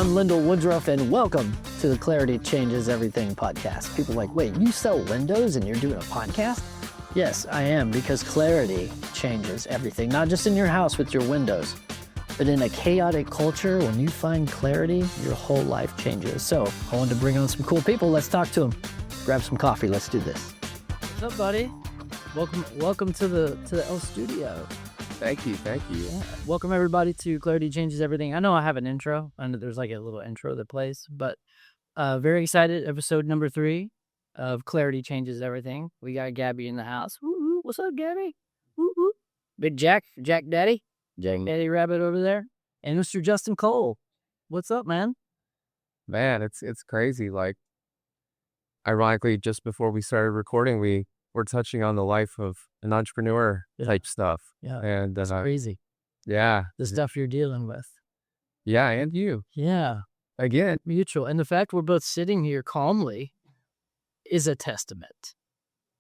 I'm Lyndall Woodruff, and welcome to the Clarity Changes Everything podcast. People are like, wait, you sell windows and you're doing a podcast? Yes, I am, because clarity changes everything, not just in your house with your windows, but in a chaotic culture, when you find clarity, your whole life changes. So I wanted to bring on some cool people. Let's talk to them. Grab some coffee. Let's do this. What's up, buddy? Welcome to the L Studio. Thank you. Yeah. Welcome everybody to Clarity Changes Everything. I know I have an intro. I know there's like a little intro that plays, but very excited. Episode number 3 of Clarity Changes Everything. We got Gabby in the house. Woo-hoo. What's up, Gabby? Woo-hoo. Big Jack Daddy Rabbit over there, and Mr. Justin Cole. What's up, man? Man, it's crazy. Like, ironically, just before we started recording, we're touching on the life of an entrepreneur type stuff. Yeah, and that's crazy. Yeah, The stuff you're dealing with. yeah, and you. Yeah, Again, mutual, and the fact we're both sitting here calmly is a testament.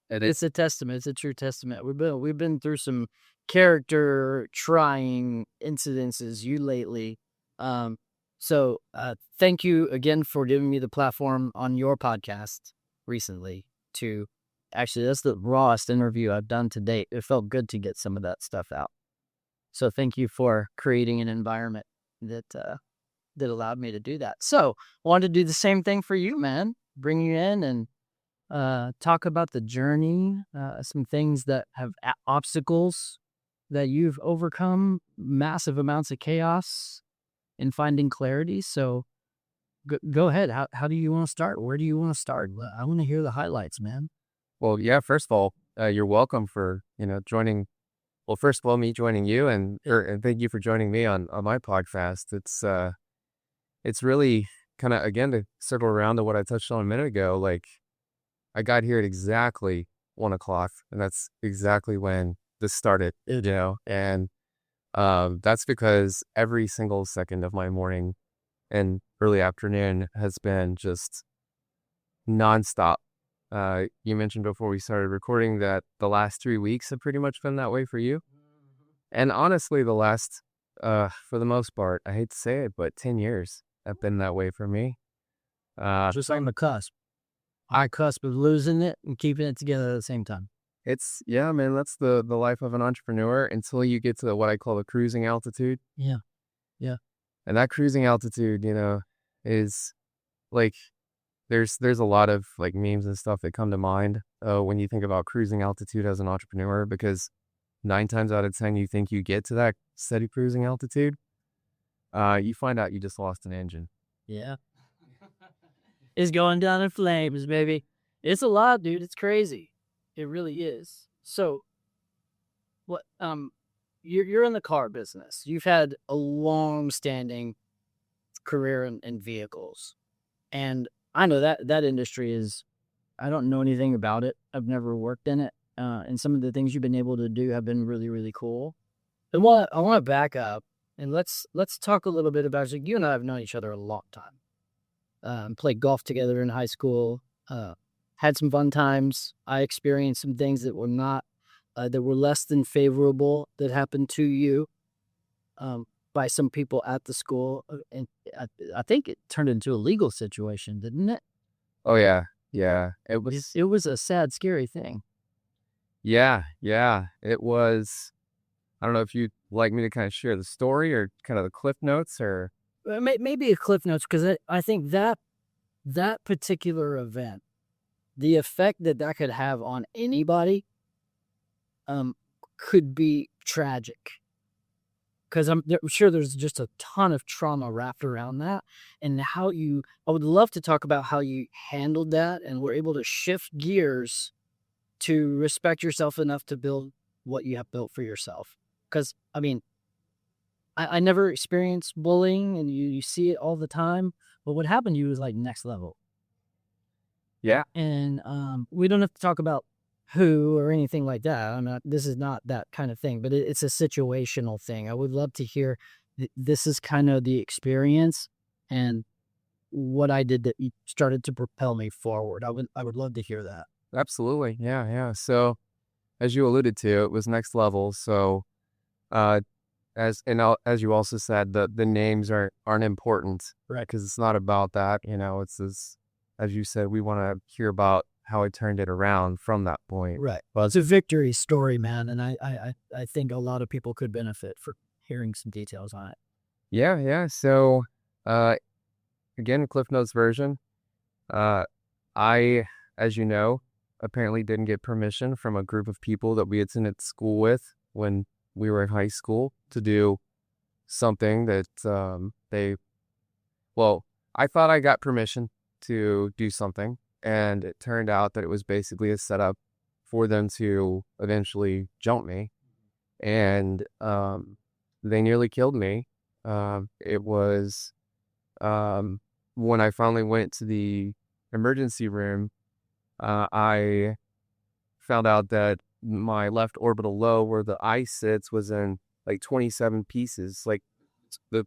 It's a testament. It's a true testament. We've been through some character trying incidences lately. So thank you again for giving me the platform on your podcast recently to actually, that's the rawest interview I've done to date. It felt good to get some of that stuff out. So thank you for creating an environment that allowed me to do that. So I wanted to do the same thing for you, man. Bring you in and talk about the journey, some things that have obstacles that you've overcome, massive amounts of chaos in finding clarity. So go ahead. How do you want to start? Where do you want to start? I want to hear the highlights, man. well, yeah. First of all, you're welcome for joining. Well, first of all, me joining you, and thank you for joining me on my podcast. It's really kind of, again, to circle around to what I touched on a minute ago. Like, I got here at exactly 1:00, and that's exactly when this started. And that's because every single second of my morning and early afternoon has been just nonstop. You mentioned before we started recording that the last 3 weeks have pretty much been that way for you. And honestly, the last, for the most part, I hate to say it, but 10 years have been that way for me. Just on the cusp. Our cusp of losing it and keeping it together at the same time. Yeah, man, that's the life of an entrepreneur until you get to what I call the cruising altitude. Yeah. And that cruising altitude, is like, there's a lot of like memes and stuff that come to mind when you think about cruising altitude as an entrepreneur, because 9 times out of 10, you think you get to that steady cruising altitude. You find out you just lost an engine. Yeah. It's going down in flames, baby. It's a lot, dude. It's crazy. It really is. So, what? You're in the car business. You've had a long-standing career in vehicles, and I know that industry is. I don't know anything about it. I've never worked in it, and some of the things you've been able to do have been really, really cool. And I want to back up and let's talk a little bit about. Like, you and I have known each other a long time. Played golf together in high school. Had some fun times. I experienced some things that were not, that were less than favorable that happened to you, by some people at the school, and I think it turned into a legal situation, didn't it? Oh yeah, it was a sad, scary thing. Yeah, it was. I don't know if you'd like me to kind of share the story or kind of the cliff notes, or maybe a cliff notes, because I think that particular event, the effect that could have on anybody, could be tragic. Because I'm sure there's just a ton of trauma wrapped around that, and I would love to talk about how you handled that and were able to shift gears to respect yourself enough to build what you have built for yourself. Because, I mean, I never experienced bullying, and you see it all the time, but what happened to you was like next level. Yeah. And we don't have to talk about who or anything like that. This is not that kind of thing, but it's a situational thing. I would love to hear this is kind of the experience and what I did that started to propel me forward. I would love to hear that. Absolutely. Yeah. So as you alluded to, it was next level. So as you also said, the names aren't important, Right. because it's not about that. It's as you said, we want to hear about how I turned it around from that point. Right. Well, it's a victory story, man, and I think a lot of people could benefit for hearing some details on it. Yeah, yeah. So, uh, again, Cliff Notes version. Uh, I, as you know, apparently didn't get permission from a group of people that we attended school with when we were in high school to do something that well, I thought I got permission to do something, and it turned out that it was basically a setup for them to eventually jump me, and they nearly killed me. It was when I finally went to the emergency room. I found out that my left orbital lobe, where the eye sits, was in like 27 pieces, like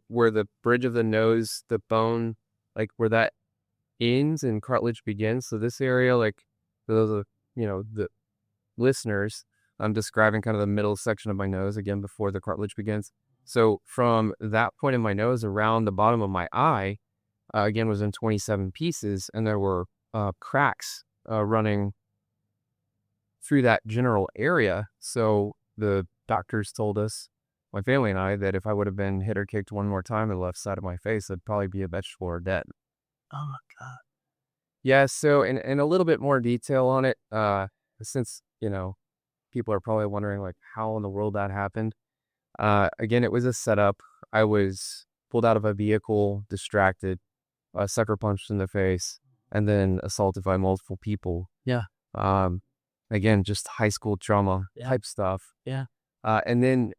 where the bridge of the nose, the bone, like where that ends and cartilage begins. So this area, like for those of the listeners, I'm describing kind of the middle section of my nose again before the cartilage begins. So from that point in my nose around the bottom of my eye, again, was in 27 pieces, and there were cracks running through that general area. So the doctors told us, my family and I, that if I would have been hit or kicked one more time on the left side of my face, I'd probably be a vegetable or dead. Oh my god. Yeah, so in a little bit more detail on it, since, people are probably wondering like how in the world that happened. Again, it was a setup. I was pulled out of a vehicle, distracted, sucker punched in the face, and then assaulted by multiple people. Yeah. Um, Again, just high school trauma Yeah. type stuff. Yeah. And then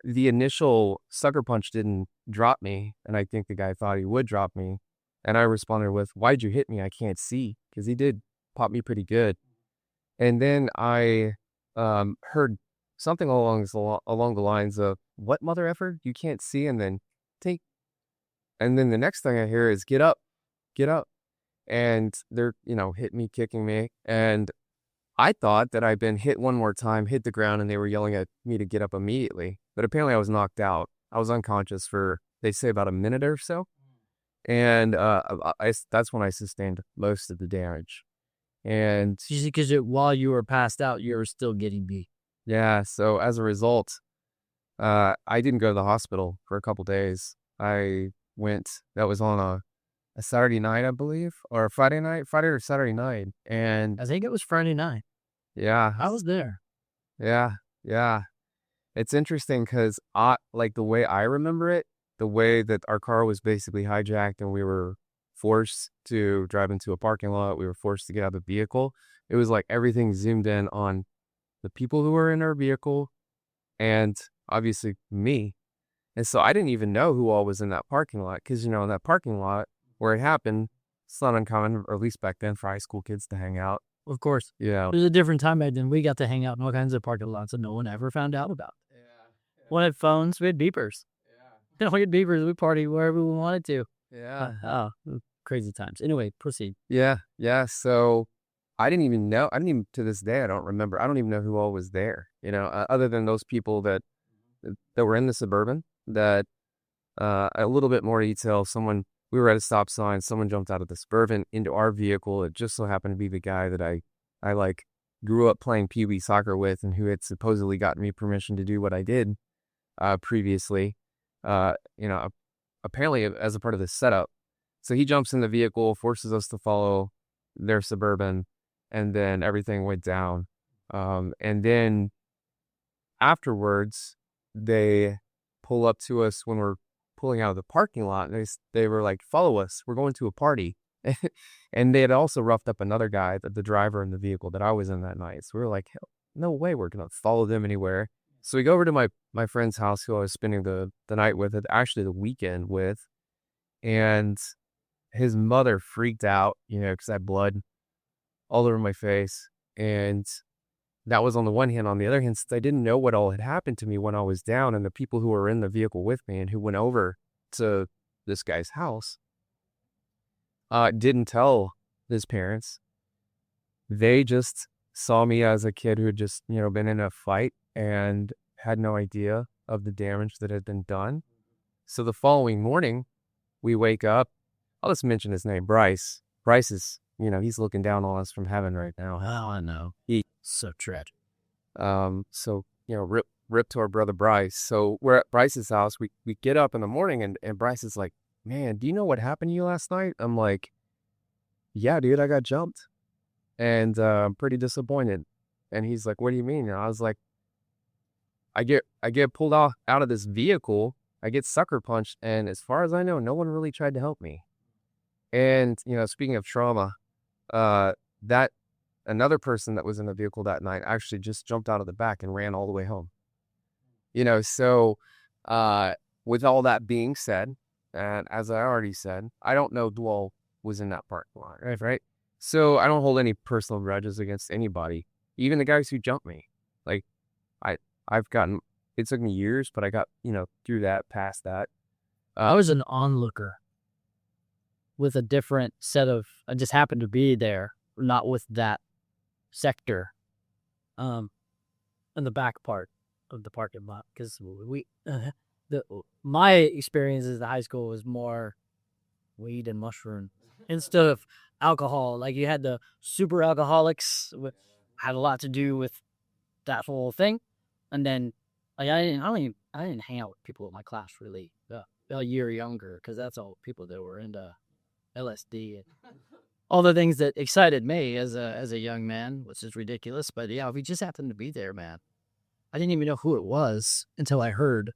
the initial sucker punch didn't drop me, and I think the guy thought he would drop me. And I responded with, "Why'd you hit me? I can't see," because he did pop me pretty good. And then I heard something along the lines of, "What, mother effer? You can't see?" And then take. And then the next thing I hear is, "Get up, get up." And they're, hitting me, kicking me. And I thought that I'd been hit one more time, hit the ground, and they were yelling at me to get up immediately. But apparently I was knocked out. I was unconscious for, they say, about a minute or so. And that's when I sustained most of the damage. And Usually, because while you were passed out, you were still getting beat. yeah, so as a result, I didn't go to the hospital for a couple days. That was on a Saturday night, I believe, or a Friday or Saturday night. And I think it was Friday night. yeah, I was there. yeah, yeah. It's interesting because like the way I remember it, the way that our car was basically hijacked and we were forced to drive into a parking lot, we were forced to get out of the vehicle. It was like everything zoomed in on the people who were in our vehicle and obviously me. And so I didn't even know who all was in that parking lot because, in that parking lot where it happened, it's not uncommon, or at least back then, for high school kids to hang out. Of course. Yeah. It was a different time back then. We got to hang out in all kinds of parking lots that no one ever found out about. Yeah. One had phones, we had beepers. Yeah. We had beepers, we partied wherever we wanted to. Yeah. Crazy times. Anyway, proceed. Yeah. Yeah. So I didn't even know. To this day, I don't remember. I don't even know who all was there, other than those people that were in the Suburban. That a little bit more detail. We were at a stop sign. Someone jumped out of the Suburban into our vehicle. It just so happened to be the guy that I like grew up playing Pee Wee soccer with, and who had supposedly gotten me permission to do what I did previously. Apparently as a part of this setup. So he jumps in the vehicle, forces us to follow their Suburban, and then everything went down. And then afterwards, they pull up to us when we're pulling out of the parking lot. And they were like, "Follow us. We're going to a party." And they had also roughed up another guy, the driver in the vehicle that I was in that night. So we were like, "Hell, no way we're going to follow them anywhere." So we go over to my friend's house, who I was spending the night with, actually the weekend with. And his mother freaked out, because I had blood all over my face. And that was on the one hand. On the other hand, since I didn't know what all had happened to me when I was down, and the people who were in the vehicle with me and who went over to this guy's house didn't tell his parents. They just saw me as a kid who had just, been in a fight and had no idea of the damage that had been done. So the following morning, we wake up. I'll just mention his name, Bryce. Bryce is, he's looking down on us from heaven right now. Oh, I know. So tragic. So, rip to our brother Bryce. So we're at Bryce's house. We get up in the morning and Bryce is like, man, do you know what happened to you last night? I'm like, yeah, dude, I got jumped. And I'm pretty disappointed. And he's like, what do you mean? And I was like, I get pulled out of this vehicle. I get sucker punched. And as far as I know, no one really tried to help me. And, speaking of trauma, that another person that was in the vehicle that night actually just jumped out of the back and ran all the way home. So with all that being said, and as I already said, I don't know Dwell was in that parking lot, right? So I don't hold any personal grudges against anybody, even the guys who jumped me. Like it took me years, but I got, through that, past that. I was an onlooker with a different set of, I just happened to be there, not with that sector, in the back part of the parking lot, because my experiences at high school was more weed and mushroom instead of alcohol. Like, you had the super alcoholics, had a lot to do with that whole thing, and then like I didn't hang out with people in my class really a year younger, because that's all people that were into LSD and all the things that excited me as a young man, which is ridiculous. But yeah, we just happened to be there, man. I didn't even know who it was until I heard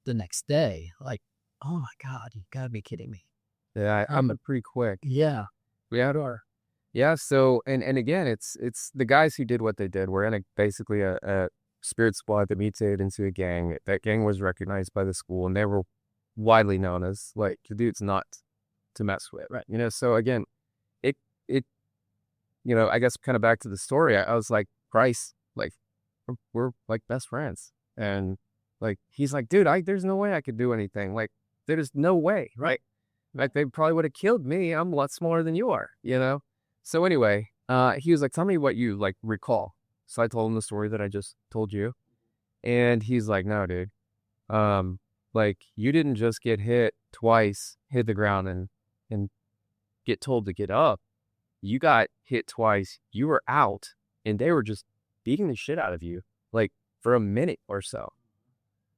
the next day. Like, oh my God, you gotta be kidding me. Yeah, I'm pretty quick. Yeah. Yeah. So, and again, it's the guys who did what they did. We're in basically a spirit squad that mutated into a gang. That gang was recognized by the school, and they were widely known as like the dude's not to mess with. Right. So again, it I guess kind of back to the story. I was like, Bryce, like we're like best friends, and like he's like, dude, there's no way I could do anything. Like there's no way, right? Like they probably would have killed me. I'm a lot smaller than you are, So anyway, he was like, tell me what you like recall. So I told him the story that I just told you, and he's like, no, dude, like you didn't just get hit twice, hit the ground, and get told to get up. You got hit twice. You were out, and they were just beating the shit out of you, like for a minute or so.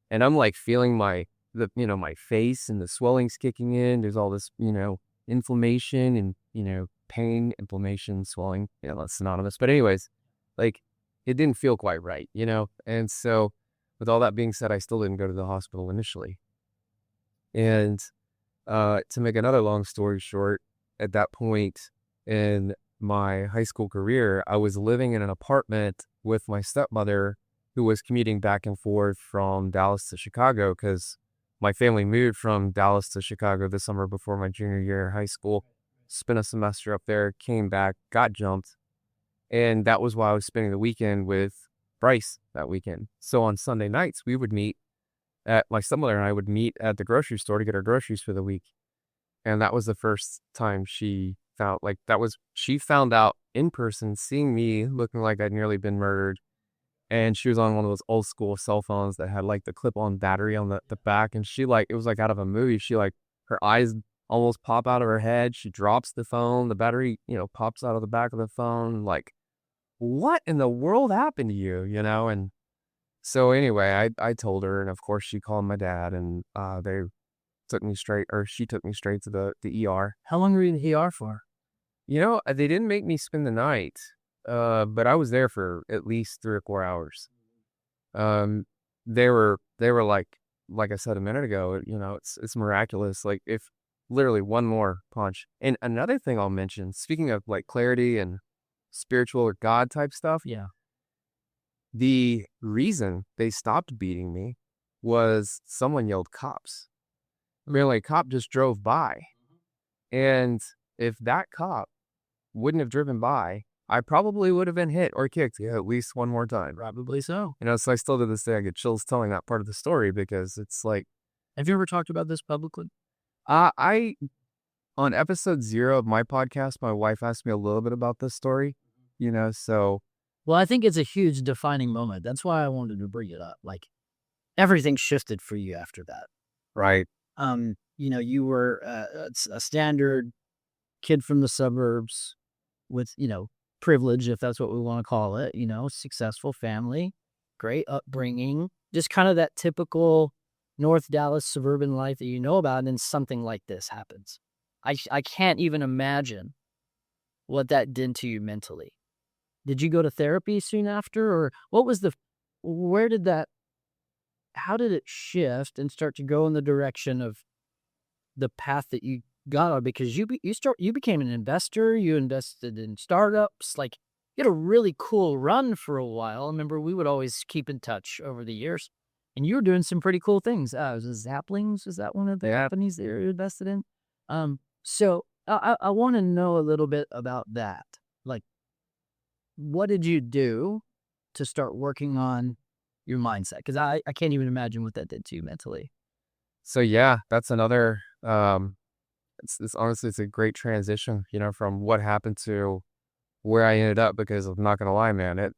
And I'm like feeling my face and the swelling's kicking in. There's all this, inflammation and, pain, inflammation, swelling, that's synonymous. But anyways, like it didn't feel quite right, And so with all that being said, I still didn't go to the hospital initially. And to make another long story short, at that point in my high school career, I was living in an apartment with my stepmother, who was commuting back and forth from Dallas to Chicago, because my family moved from Dallas to Chicago the summer before my junior year of high school. Spent a semester up there, came back, got jumped. And that was why I was spending the weekend with Bryce that weekend. So on Sunday nights, we would meet my stepmother and I would meet at the grocery store to get our groceries for the week. And that was the first time she found out in person, seeing me looking like I'd nearly been murdered. And she was on one of those old school cell phones that had like the clip-on battery on the back. And she it was like out of a movie. She her eyes almost pop out of her head. She drops the phone. The battery, pops out of the back of the phone. Like, what in the world happened to you, And so anyway, I told her, and of course she called my dad, and she took me straight to the ER. How long were you in the ER for? They didn't make me spend the night, but I was there for at least 3 or 4 hours. They were like I said a minute ago, it's miraculous. Like if literally one more punch. And another thing I'll mention, speaking of like clarity and spiritual or God type stuff. Yeah. The reason they stopped beating me was someone yelled cops. I mean, like, cop just drove by. And if that cop wouldn't have driven by, I probably would have been hit or kicked at least one more time. Probably so. So I still to this day, I get chills telling that part of the story, because it's like... Have you ever talked about this publicly? On episode 0 of my podcast, my wife asked me a little bit about this story, so... Well, I think it's a huge defining moment. That's why I wanted to bring it up. Like, everything shifted for you after that. Right. You were a standard kid from the suburbs with, privilege, if that's what we want to call it, successful family, great upbringing, just kind of that typical North Dallas suburban life that you know about. And then something like this happens. I can't even imagine what that did to you mentally. Did you go to therapy soon after, or where did that, how did it shift and start to go in the direction of the path that you got on? Because you became an investor, you invested in startups, like you had a really cool run for a while. I remember we would always keep in touch over the years, and you were doing some pretty cool things. Was it Zaplings? Was that one of the companies that you invested in? So I want to know a little bit about that. Like, what did you do to start working on your mindset? Because I can't even imagine what that did to you mentally. So yeah, that's another, it's honestly, it's a great transition, from what happened to where I ended up, because I'm not gonna lie, man,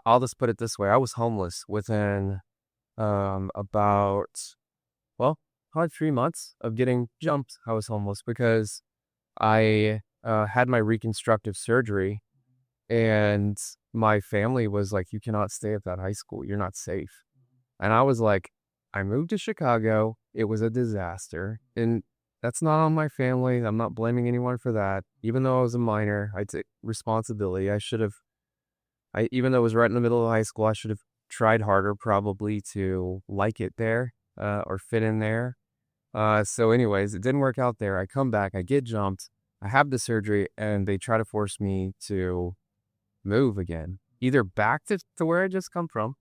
I'll just put it this way. I was homeless within, about, well, probably 3 months of getting jumped. I was homeless because I, had my reconstructive surgery, and my family was like, "You cannot stay at that high school. You're not safe." And I was like, I moved to Chicago. It was a disaster. And that's not on my family. I'm not blaming anyone for that. Even though I was a minor, I took responsibility. Even though it was right in the middle of high school, I should have tried harder probably to like it there, or fit in there. So anyways, it didn't work out there. I come back, I get jumped, I have the surgery, and they try to force me to move again, either back to where I just come from,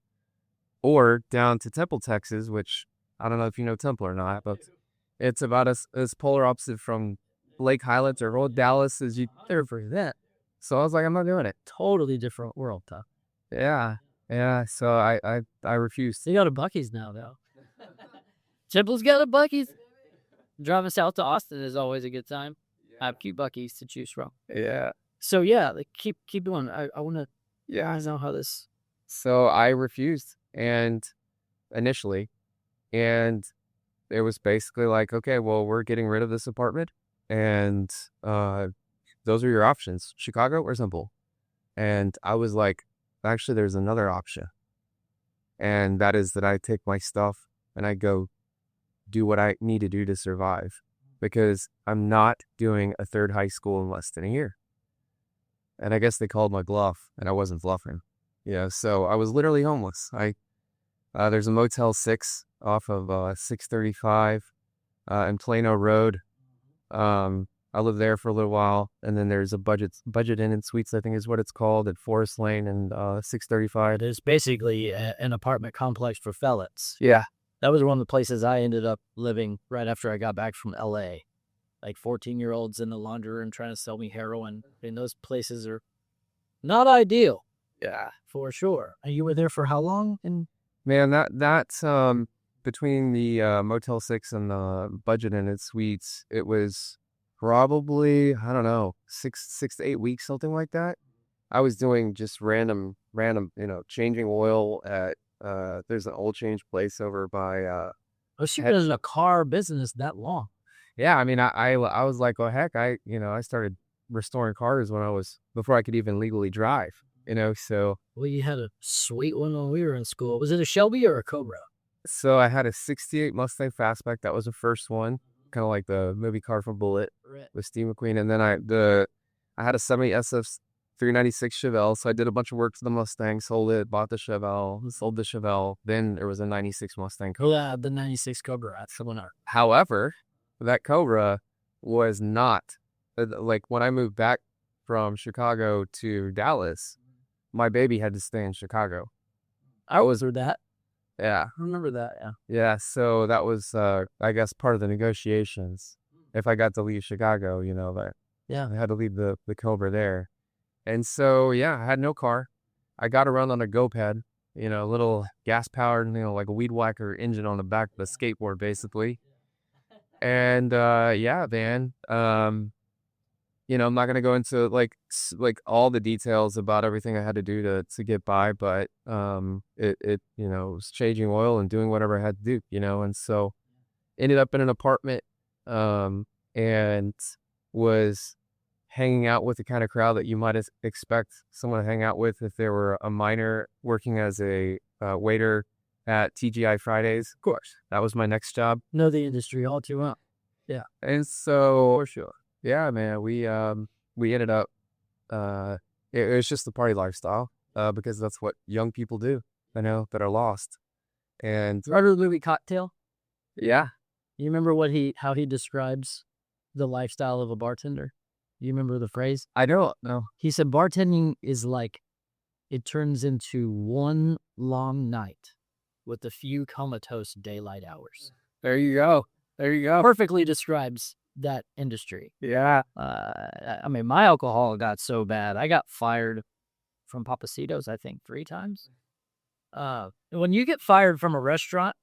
or down to Temple, Texas, which I don't know if you know Temple or not, but it's about as polar opposite from Lake Highlands or Old Dallas as you ever that. So I was like, I'm not doing it. Totally different world, huh? Yeah, yeah. So I refused. They got a Bucky's now, though. Temple's got a Bucky's. Driving south to Austin is always a good time. I have cute Bucky's to choose from. Yeah, So yeah, like keep going. I want to. Yeah, I know how this. so I refused, and initially, and it was basically like, okay, well, we're getting rid of this apartment, and those are your options: Chicago or Temple. And I was like, actually, there's another option. And that is that I take my stuff and I go do what I need to do to survive, because I'm not doing a third high school in less than a year. And I guess they called my bluff, and I wasn't bluffing. Yeah. So I was literally homeless. There's a Motel 6 off of 635 in Plano Road. I lived there for a little while, and then there's a budget inn and suites, I think is what it's called, at Forest Lane and 635. It is basically an apartment complex for felons. Yeah. That was one of the places I ended up living right after I got back from LA. Like 14-year-olds in the laundry room trying to sell me heroin. And those places are not ideal. Yeah. For sure. And you were there for how long? And Man, that's between the Motel 6 and the budget inn and suites, it was probably, I don't know, 6 to 8 weeks, something like that. I was doing just random, changing oil at there's an oil change place over by she was in a car business that long. yeah, I mean, I was like, oh heck, I started restoring cars before I could even legally drive, so. Well, you had a sweet one when we were in school. Was it a Shelby or a Cobra? So I had a 68 Mustang Fastback. That was the first one, kind of like the movie car from Bullet with Steve McQueen. And then I had a 70 SF 396 Chevelle. So I did a bunch of work to the Mustang, sold it, bought the Chevelle, sold the Chevelle. Then there was a 96 Mustang Cobra. Yeah, the 96 Cobra. That's the one. However, that Cobra was not, like when I moved back from Chicago to Dallas, my baby had to stay in Chicago. I was with that. Yeah. I remember that, yeah. Yeah, so that was, I guess, part of the negotiations. If I got to leave Chicago, that Yeah. I had to leave the Cobra there. And so, yeah, I had no car. I got around on a GoPed, a little gas-powered, like a weed whacker engine on the back of a skateboard, basically. And, yeah, man, I'm not gonna go into like all the details about everything I had to do to get by, but it was changing oil and doing whatever I had to do, and so ended up in an apartment, um, and was hanging out with the kind of crowd that you might expect someone to hang out with if they were a minor working as a waiter at TGI Fridays. Of course, that was my next job. Know the industry all too well. Yeah, And so, for sure. yeah, man, we ended up, uh, it was just the party lifestyle, because that's what young people do, that are lost. And Remember the movie Cocktail? yeah, You remember how he describes the lifestyle of a bartender? You remember the phrase? I don't know. He said bartending is like it turns into one long night with a few comatose daylight hours. There you go. There you go. Perfectly describes that industry. Yeah. I mean, my alcohol got so bad, I got fired from Papacitos, I think, 3 times. When you get fired from a restaurant,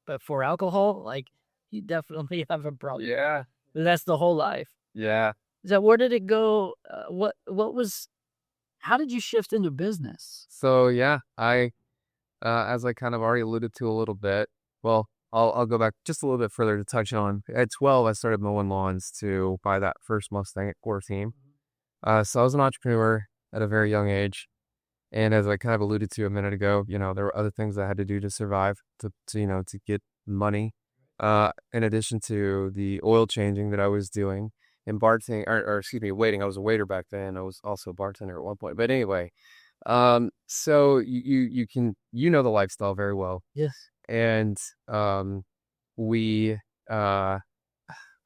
but for alcohol, like, you definitely have a problem. Yeah. That's the whole life. Yeah. So where did it go? How did you shift into business? So yeah, as I kind of already alluded to a little bit, well, I'll go back just a little bit further to touch on. At 12, I started mowing lawns to buy that first Mustang at Core Team. So I was an entrepreneur at a very young age. And as I kind of alluded to a minute ago, there were other things I had to do to survive, to get money. In addition to the oil changing that I was doing and bartending, or excuse me, waiting. I was a waiter back then. I was also a bartender at one point. But anyway, so you can, the lifestyle very well. Yes. And we I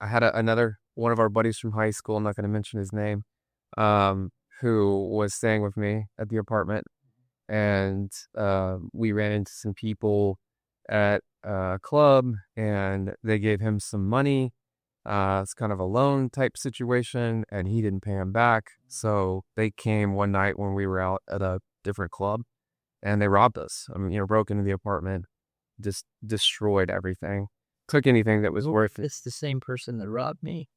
had another one of our buddies from high school, I'm not going to mention his name, who was staying with me at the apartment, and we ran into some people at a club, and they gave him some money. It's kind of a loan type situation, and he didn't pay him back. So they came one night when we were out at a different club, and they robbed us. I mean, broke into the apartment, just destroyed everything, took anything that was worth it. It's the same person that robbed me.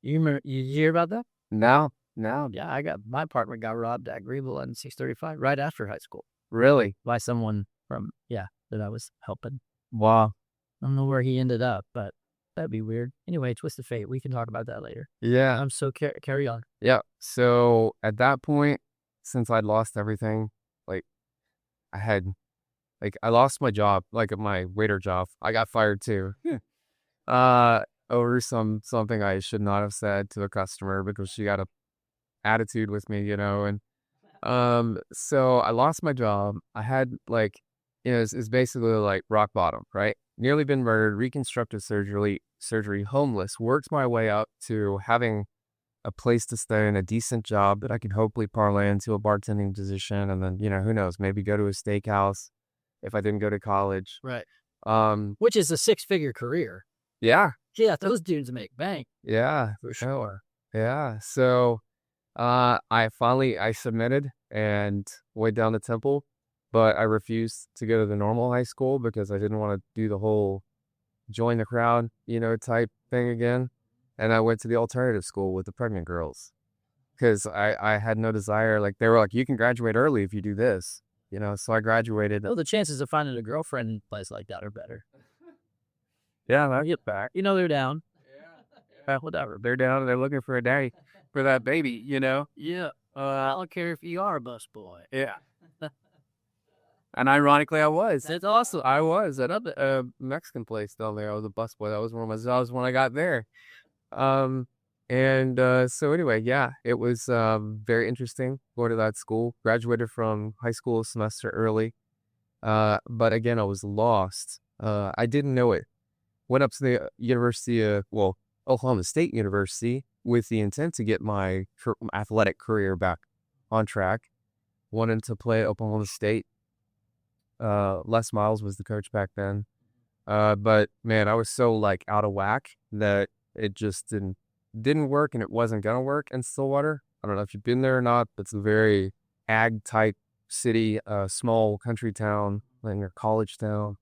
You hear about that? No. Yeah, my apartment got robbed at Greenville and 635 right after high school Really? by someone that I was helping. Wow. I don't know where he ended up, but that'd be weird. Anyway, twist of fate. We can talk about that later. Yeah. So carry on. Yeah. So at that point, since I'd lost everything, like I lost my job, like my waiter job. I got fired too. Over something I should not have said to a customer because she got a attitude with me, and so I lost my job. I had it's basically like rock bottom, right? Nearly been murdered, reconstructive surgery, homeless, worked my way up to having a place to stay and a decent job that I could hopefully parlay into a bartending position, and then, who knows, maybe go to a steakhouse if I didn't go to college. Right. Which is a 6-figure career. Yeah. Yeah, those dudes make bank. Yeah, for sure. Yeah. So I submitted and went down to Temple, but I refused to go to the normal high school because I didn't want to do the whole join the crowd, type thing again. And I went to the alternative school with the pregnant girls because I had no desire. Like, they were like, you can graduate early if you do this, so I graduated. Oh, the chances of finding a girlfriend in a place like that are better. Yeah, I'll get back. They're down. Yeah, whatever. They're down and they're looking for a daddy for that baby, Yeah. I don't care if you are a busboy. Yeah. And ironically, I was. That's awesome. I was at a Mexican place down there. I was a busboy. That was one of my jobs when I got there. So anyway, yeah, it was very interesting going to that school. Graduated from high school a semester early. But again, I was lost. I didn't know it. Went up to the Oklahoma State University with the intent to get my athletic career back on track. Wanted to play at Oklahoma State. Les Miles was the coach back then. But man, I was so out of whack that it just didn't work, and it wasn't gonna work in Stillwater. I don't know if you've been there or not, but it's a very ag type city, small country town, like a college town.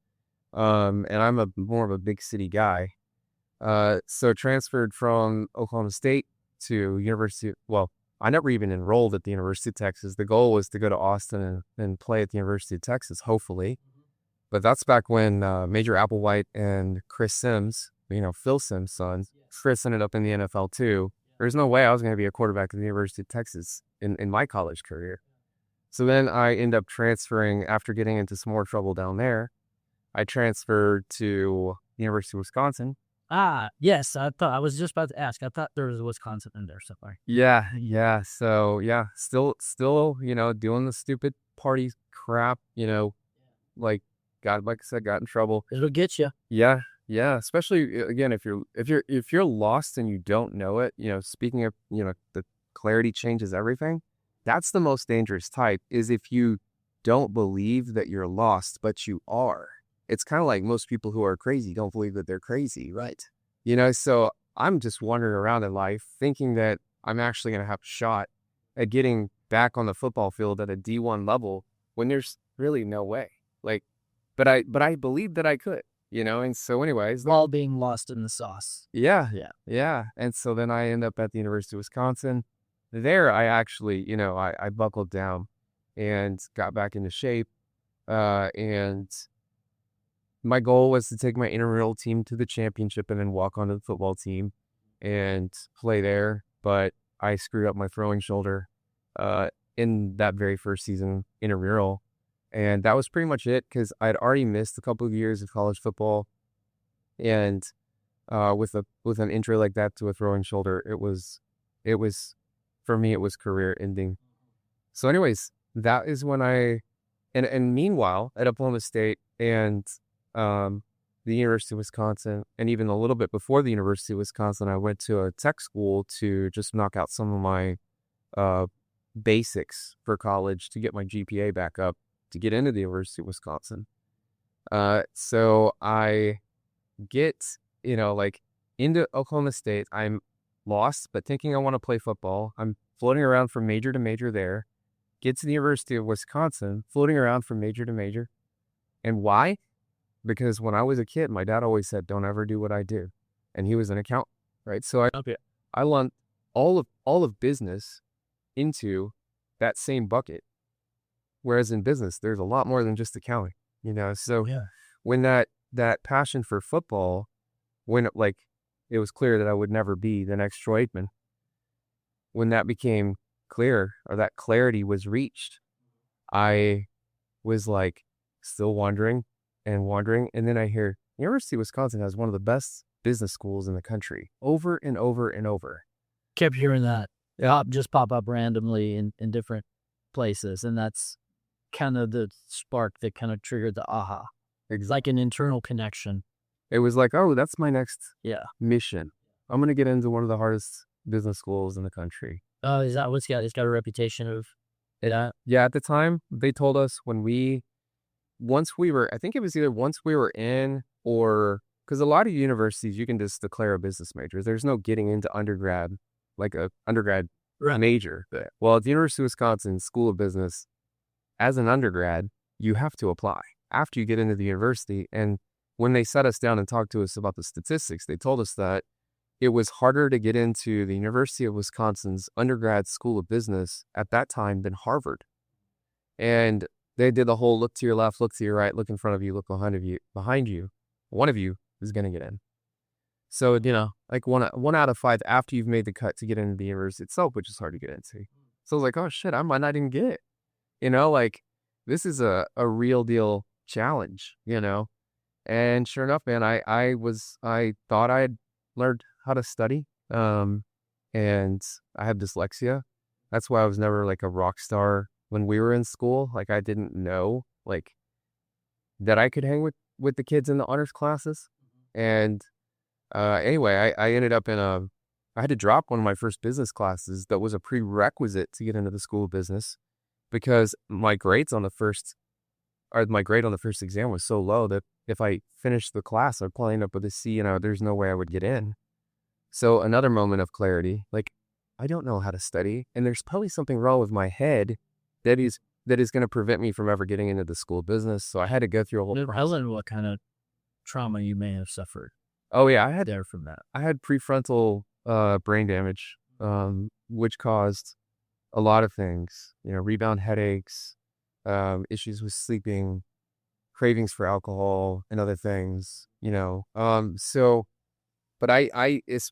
And I'm more of a big city guy. So transferred from Oklahoma State to I never even enrolled at the University of Texas. The goal was to go to Austin and play at the University of Texas, hopefully. But that's back when Major Applewhite and Chris Sims, Phil Sims' son, Chris ended up in the NFL too. There's no way I was going to be a quarterback at the University of Texas in my college career. So then I end up transferring after getting into some more trouble down there. I transferred to the University of Wisconsin. Yes. I was just about to ask. I thought there was Wisconsin in there somewhere. Yeah. So yeah, still, doing the stupid party crap, like like I said, got in trouble. It'll get you. Yeah. Especially again, if you're lost and you don't know it, speaking of, the clarity changes everything. That's the most dangerous type, is if you don't believe that you're lost, but you are. It's kind of like most people who are crazy don't believe that they're crazy. Right. So I'm just wandering around in life thinking that I'm actually going to have a shot at getting back on the football field at a D1 level when there's really no way. But I believed that I could, and so anyways. All being lost in the sauce. Yeah. And so then I end up at the University of Wisconsin. There, I actually, I buckled down and got back into shape. And my goal was to take my intramural team to the championship and then walk onto the football team and play there. But I screwed up my throwing shoulder in that very first season intramural. And that was pretty much it, because I'd already missed a couple of years of college football. And with an injury like that to a throwing shoulder, it was for me, it was career ending. So anyways, that is when and meanwhile at Oklahoma State and the University of Wisconsin, and even a little bit before the University of Wisconsin, I went to a tech school to just knock out some of my basics for college to get my GPA back up to get into the University of Wisconsin. So I get, into Oklahoma State. I'm lost, but thinking I want to play football. I'm floating around from major to major there. Get to the University of Wisconsin, floating around from major to major. And why? Because when I was a kid, my dad always said, don't ever do what I do. And he was an accountant, right? So I lumped all of business into that same bucket. Whereas in business, there's a lot more than just accounting, So when that passion for football, when it was clear that I would never be the next Troy Aikman, when that became clear, or that clarity was reached, I was still wondering. And then I hear University of Wisconsin has one of the best business schools in the country, over and over and over. Kept hearing that. It just pop up randomly in different places. And that's kind of the spark that kind of triggered the aha. It's like an internal connection. It was oh, that's my next mission. I'm going to get into one of the hardest business schools in the country. Oh, is that what's got? It's got a reputation of that? Yeah, at the time, they told us once we were in, or because a lot of universities, you can just declare a business major. There's no getting into undergrad, like a undergrad major. Well, at the University of Wisconsin School of Business, as an undergrad, you have to apply after you get into the university. And when they sat us down and talked to us about the statistics, they told us that it was harder to get into the University of Wisconsin's undergrad School of Business at that time than Harvard. And they did the whole look to your left, look to your right, look in front of you, look behind you. One of you is going to get in. So, one out of 5 after you've made the cut to get into the university itself, which is hard to get into. So I was oh shit, I might not even get it. This is a real deal challenge, And sure enough, man, I thought I had learned how to study. And I have dyslexia. That's why I was never a rock star when we were in school. I didn't know that I could hang with the kids in the honors classes. And anyway, I ended up I had to drop one of my first business classes that was a prerequisite to get into the School of Business, because my grade on the first exam was so low that if I finished the class, I'd probably end up with a C, and there's no way I would get in. So another moment of clarity, I don't know how to study, and there's probably something wrong with my head that is going to prevent me from ever getting into the School of Business. So I had to go through a whole process. Tell what kind of trauma you may have suffered. Oh yeah, I had there from that. I had prefrontal brain damage which caused a lot of things, rebound headaches, issues with sleeping, cravings for alcohol and other things, so, but as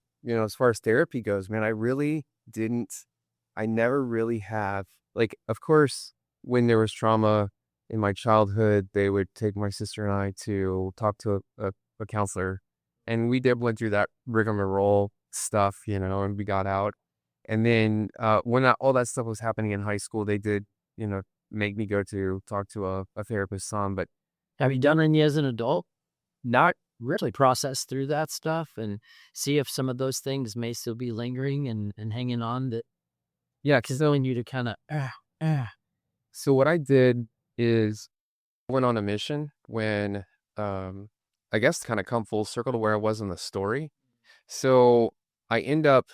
far as therapy goes, man, I never really have, like, of course, when there was trauma in my childhood, they would take my sister and I to talk to a counselor, and went through that rigmarole stuff, and we got out. And then, when all that stuff was happening in high school, they did, you know, make me go to talk to a therapist some, but Have you done any as an adult? Not really process through that stuff and see if some of those things may still be lingering and hanging on that, yeah, because knowing you to kind of, so what I did is went on a mission when, um, I guess to kind of come full circle to where I was in the story. So I end up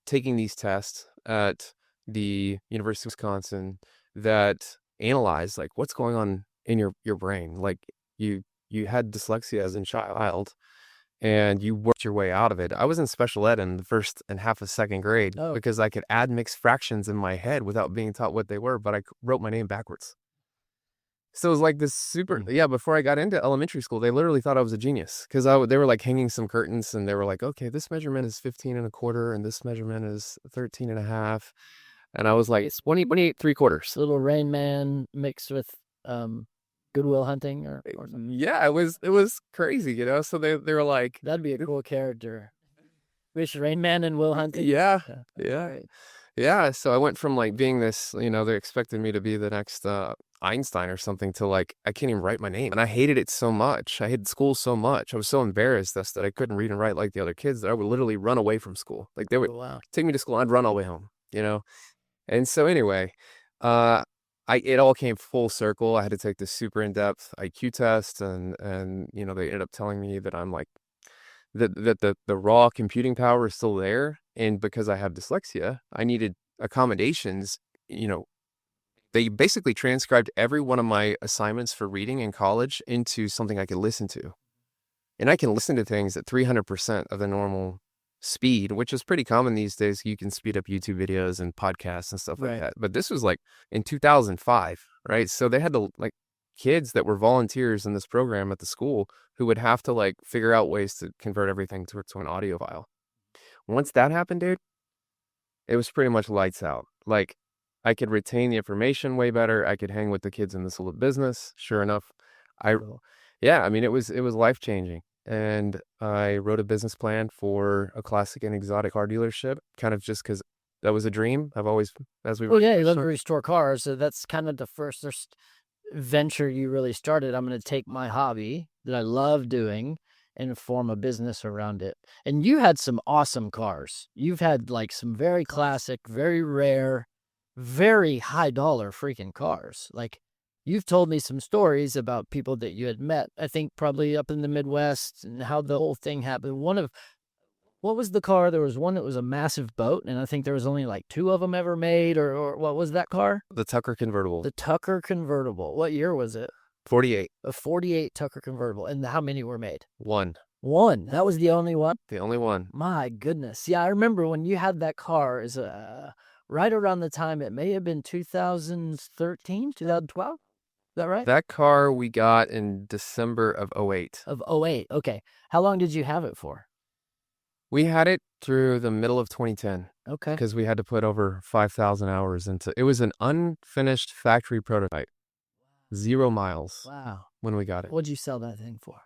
taking these tests at the University of Wisconsin that analyze like what's going on in your brain. Like you had dyslexia as a child and you worked your way out of it. I was in special ed in the first and half of second grade oh, because I could add mixed fractions in my head without being taught what they were, but I wrote my name backwards. So it was like this super, yeah, before I got into elementary school, they literally thought I was a genius because they were like hanging some curtains and they were like, okay, this measurement is 15 and a quarter and this measurement is 13 and a half. And I was like, it's 28 3/4. little Rain Man mixed with Goodwill Hunting or something. Yeah, it was crazy, So they were like, That'd be a cool character. Wish Rain Man and Will Hunting. yeah. Right. Yeah. So I went from like being this, they expected me to be the next Einstein or something to like, I can't even write my name. And I hated it so much. I hated school so much. I was so embarrassed that I couldn't read and write like the other kids that I would literally run away from school. Like they would take me to school and I'd run all the way home, And so anyway, it all came full circle. I had to take this super in-depth IQ test and they ended up telling me that I'm like, that the raw computing power is still there. And because I have dyslexia, I needed accommodations. They basically transcribed every one of my assignments for reading in college into something I could listen to. And I can listen to things at 300% of the normal speed, which is pretty common these days. You can speed up YouTube videos and podcasts and stuff like that. But this was like in 2005, right? So they had to like kids that were volunteers in this program at the school who would have to like figure out ways to convert everything to an audio file. Once that happened, dude, it was pretty much lights out. Like I could retain the information way better. I could hang with the kids in this little business. Sure enough, yeah, I mean, it was life-changing. And I wrote a business plan for a classic and exotic car dealership, kind of just because that was a dream. I've always, you love to restore cars. So that's kind of the first venture you really started. I'm going to take my hobby that I love doing and form a business around it. And you had some awesome cars. You've had like some very classic, very rare, very high dollar freaking cars. Like you've told me some stories about people that you had met, I think probably up in the Midwest and how the whole thing happened. What was the car? There was one that was a massive boat, and I think there was only like 2 of them ever made, or what was that car? The Tucker convertible. The Tucker convertible. What year was it? 48. A 48 Tucker convertible. And how many were made? One. That was the only one? The only one. My goodness. Yeah, I remember when you had that car is right around the time, it may have been 2013, 2012. Is that right? That car we got in December of 08. Of 08. Okay. How long did you have it for? We had it through the middle of 2010. Okay. Because we had to put over 5,000 hours into it. Was an unfinished factory prototype. 0 miles. Wow. When we got it. What'd you sell that thing for?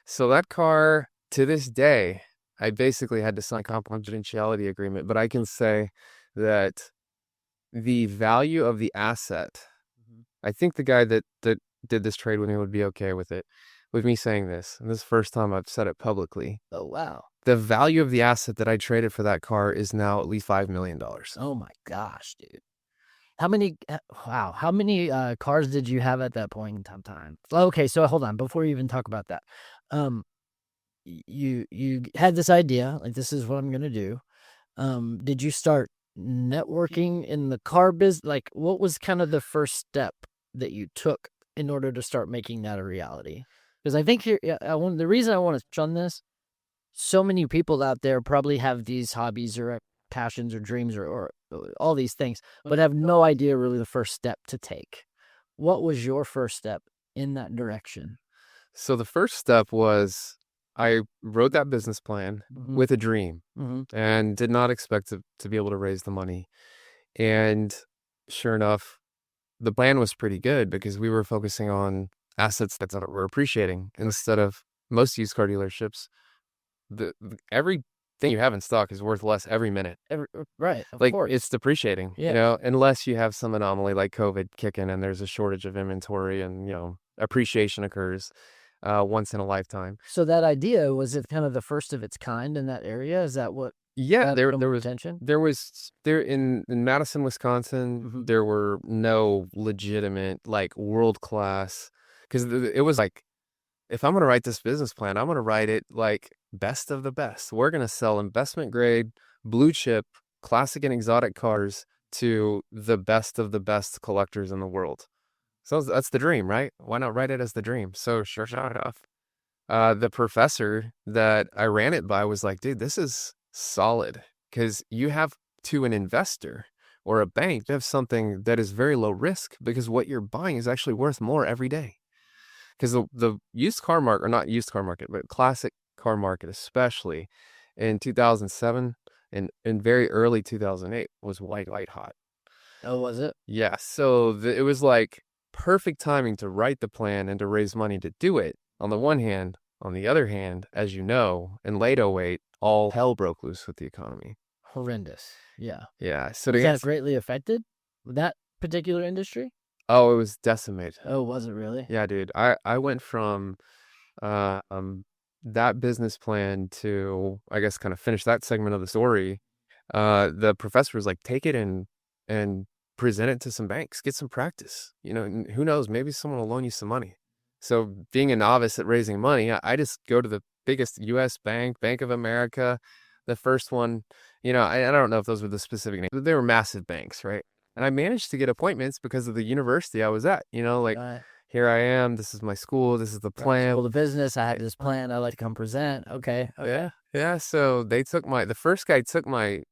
So that car, to this day, I basically had to sign a confidentiality agreement, but I can say that the value of the asset, I think the guy that did this trade with me would be okay with it, with me saying this. And this is the first time I've said it publicly. Oh, wow. The value of the asset that I traded for that car is now at least $5 million. Oh my gosh, dude. How many cars did you have at that point in time? Okay, so hold on, before you even talk about that. You had this idea, like this is what I'm gonna do. Did you start networking in the car business? Like what was kind of the first step that you took in order to start making that a reality? Because I think the reason I want to touch on this, so many people out there probably have these hobbies or passions or dreams or all these things, but have no idea really the first step to take. What was your first step in that direction? So the first step was I wrote that business plan with a dream and did not expect to be able to raise the money. And sure enough, the plan was pretty good because we were focusing on assets that were appreciating instead of most used car dealerships. Everything you have in stock is worth less every minute. Right, of Like course. it's depreciating, Yeah. unless you have some anomaly like COVID kick in and there's a shortage of inventory and, appreciation occurs once in a lifetime. So that idea, was it kind of the first of its kind in that area? Is that what Yeah, got there some there was attention? there was there in Madison, Wisconsin, there were no legitimate like world class because it was like if I'm gonna write this business plan, I'm gonna write it like best of the best. We're gonna sell investment grade, blue chip, classic and exotic cars to the best of the best collectors in the world. So that's the dream, right? Why not write it as the dream? So sure enough, the professor that I ran it by was like, dude, this is solid because you have to an investor or a bank, you have something that is very low risk because what you're buying is actually worth more every day. Because the used car market, or not used car market, but classic car market, especially in 2007 and in very early 2008 was white hot. Oh, was it? Yeah. So it was like perfect timing to write the plan and to raise money to do it on the one hand. On the other hand, as you know, in late '08, all hell broke loose with the economy. Horrendous. Yeah. Yeah. So Was that greatly affected? That particular industry? oh, it was decimated. Oh, was it really? Yeah, dude. I went from that business plan to, I guess, kind of finish that segment of the story. The professor was like, take it and present it to some banks, get some practice. Who knows? Maybe someone will loan you some money. So being a novice at raising money, I just go to the biggest U.S. bank, Bank of America, the first one. I don't know if those were the specific names, but they were massive banks, right? And I managed to get appointments because of the university I was at. Like Right. here I am. This is my school. This is the plan. Well, the business, I have this plan. I like to come present. Okay. Yeah. Yeah. So the first guy took my